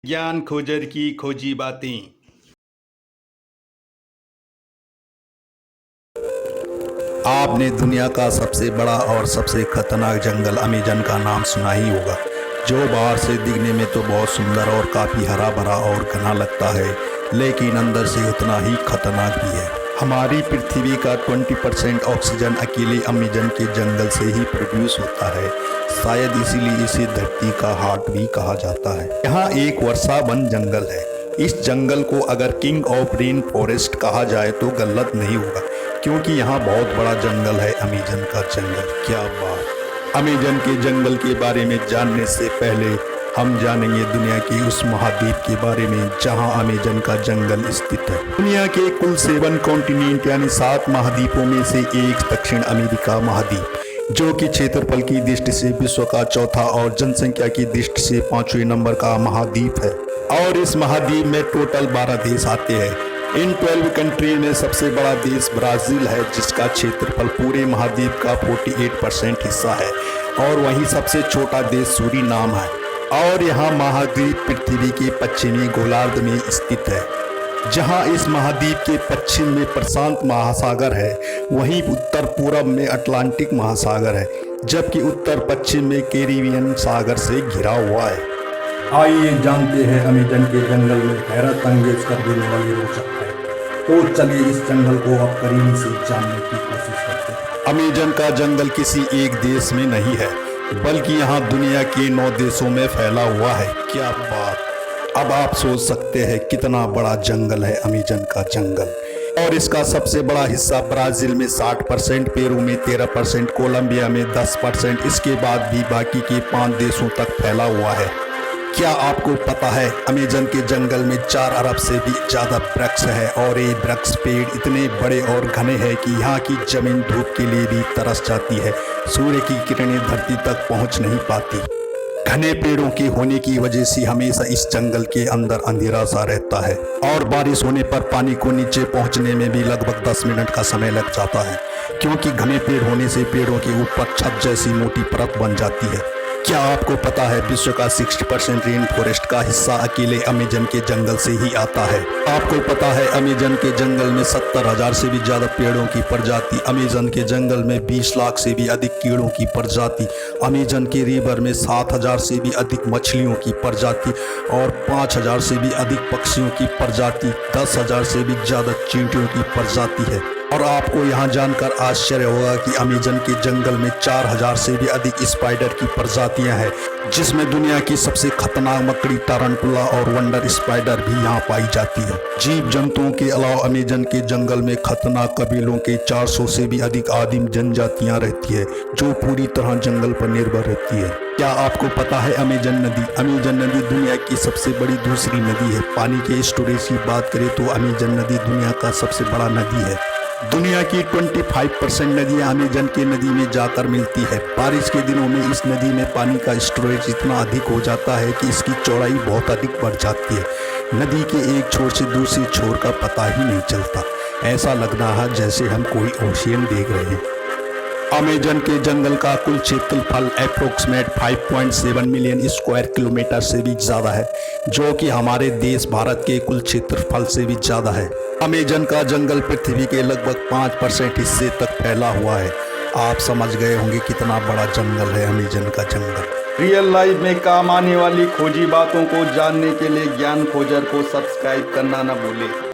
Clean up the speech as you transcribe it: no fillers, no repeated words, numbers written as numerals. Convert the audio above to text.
ज्ञान खोजर की खोजी बातें। आपने दुनिया का सबसे बड़ा और सबसे खतरनाक जंगल अमेजन का नाम सुना ही होगा, जो बाहर से दिखने में तो बहुत सुंदर और काफ़ी हरा भरा और घना लगता है, लेकिन अंदर से उतना ही खतरनाक भी है। हमारी पृथ्वी का 20% ऑक्सीजन अकेले अमेजन के जंगल से ही प्रोड्यूस होता है। शायद इसीलिए इसे धरती का हार्ट भी कहा जाता है। यहाँ एक वर्षावन जंगल है। इस जंगल को अगर किंग ऑफ रेन फॉरेस्ट कहा जाए तो गलत नहीं होगा, क्योंकि यहाँ बहुत बड़ा जंगल है अमेजन का जंगल। क्या बात! अमेजन के जंगल के बारे में जानने से पहले हम जानेंगे दुनिया के उस महाद्वीप के बारे में जहां अमेजन का जंगल स्थित है। दुनिया के कुल 7 कॉन्टिनेंट यानी 7 महाद्वीपों में से एक दक्षिण अमेरिका महाद्वीप, जो कि क्षेत्रफल की दृष्टि से विश्व का चौथा और जनसंख्या की दृष्टि से 5वें नंबर का महाद्वीप है। और इस महाद्वीप में टोटल 12 देश आते हैं। इन 12 कंट्री में सबसे बड़ा देश ब्राज़ील है, जिसका क्षेत्रफल पूरे महाद्वीप का 48% हिस्सा है। और वहीं सबसे छोटा देश सूरीनाम है। और यहाँ महाद्वीप पृथ्वी के पश्चिमी गोलार्ध में स्थित है। जहाँ इस महाद्वीप के पश्चिम में प्रशांत महासागर है, वहीं उत्तर पूर्व में अटलांटिक महासागर है, जबकि उत्तर पश्चिम में कैरिबियन सागर से घिरा हुआ है। आइए जानते हैं अमेजन के जंगल में हैरत अंगेज कर देने वाली रोचक है। तो चलिए इस जंगल को अब करीब से जानने की कोशिश करते हैं। अमेजन का जंगल किसी एक देश में नहीं है, बल्कि यहाँ दुनिया के 9 देशों में फैला हुआ है। क्या बात! अब आप सोच सकते हैं कितना बड़ा जंगल है अमेजन का जंगल। और इसका सबसे बड़ा हिस्सा ब्राज़ील में 60%, पेरू में 13%, कोलंबिया में 10%, इसके बाद भी बाकी के 5 देशों तक फैला हुआ है। क्या आपको पता है अमेजन के जंगल में 4 अरब से भी ज़्यादा वृक्ष है, और ये वृक्ष पेड़ इतने बड़े और घने हैं कि यहाँ की जमीन धूप के लिए भी तरस जाती है। सूर्य की किरणें धरती तक पहुँच नहीं पाती। घने पेड़ों के होने की वजह से हमेशा इस जंगल के अंदर अंधेरा सा रहता है, और बारिश होने पर पानी को नीचे पहुँचने में भी लगभग 10 मिनट का समय लग जाता है, क्योंकि घने पेड़ होने से पेड़ों के ऊपर छत जैसी मोटी परत बन जाती है। क्या आपको पता है विश्व का 60% रेन फॉरेस्ट का हिस्सा अकेले अमेजन के जंगल से ही आता है? आपको पता है अमेजन के जंगल में 70,000 से भी ज़्यादा पेड़ों की प्रजाति, अमेजन के जंगल में 20 लाख से भी अधिक कीड़ों की प्रजाति, अमेजन के रिवर में 7,000 से भी अधिक मछलियों की प्रजाति, और 5,000 से भी अधिक पक्षियों की प्रजाति, 10,000 से भी ज़्यादा चींटियों की प्रजाति है। और आपको यहाँ जानकर आश्चर्य होगा कि अमेजन के जंगल में 4,000 से भी अधिक स्पाइडर की प्रजातियाँ हैं, जिसमें दुनिया की सबसे खतरनाक मकड़ी टारंटुला और वंडर स्पाइडर भी यहाँ पाई जाती है। जीव जंतुओं के अलावा अमेजन के जंगल में खतरनाक कबीलों के 400 से भी अधिक आदिम जनजातियाँ रहती है, जो पूरी तरह जंगल पर निर्भर रहती है। क्या आपको पता है अमेजन नदी दुनिया की सबसे बड़ी दूसरी नदी है। पानी के स्टोरेज की बात करें तो अमेजन नदी दुनिया का सबसे बड़ा नदी है। दुनिया की 25% नदियाँ अमेजन के नदी में जाकर मिलती है। बारिश के दिनों में इस नदी में पानी का स्टोरेज इतना अधिक हो जाता है कि इसकी चौड़ाई बहुत अधिक बढ़ जाती है। नदी के एक छोर से दूसरे छोर का पता ही नहीं चलता। ऐसा लग रहा है जैसे हम कोई ओशियन देख रहे हैं। अमेजन के जंगल का कुल क्षेत्रफल अप्रोक्सीमेट 5.7 मिलियन स्क्वायर किलोमीटर से भी ज़्यादा है, जो कि हमारे देश भारत के कुल क्षेत्रफल से भी ज़्यादा है। अमेजन का जंगल पृथ्वी के लगभग 5% हिस्से तक फैला हुआ है। आप समझ गए होंगे कितना बड़ा जंगल है अमेजन का जंगल। रियल लाइफ में काम आने वाली खोजी बातों को जानने के लिए ज्ञान खोजर को सब्सक्राइब करना न भूलें।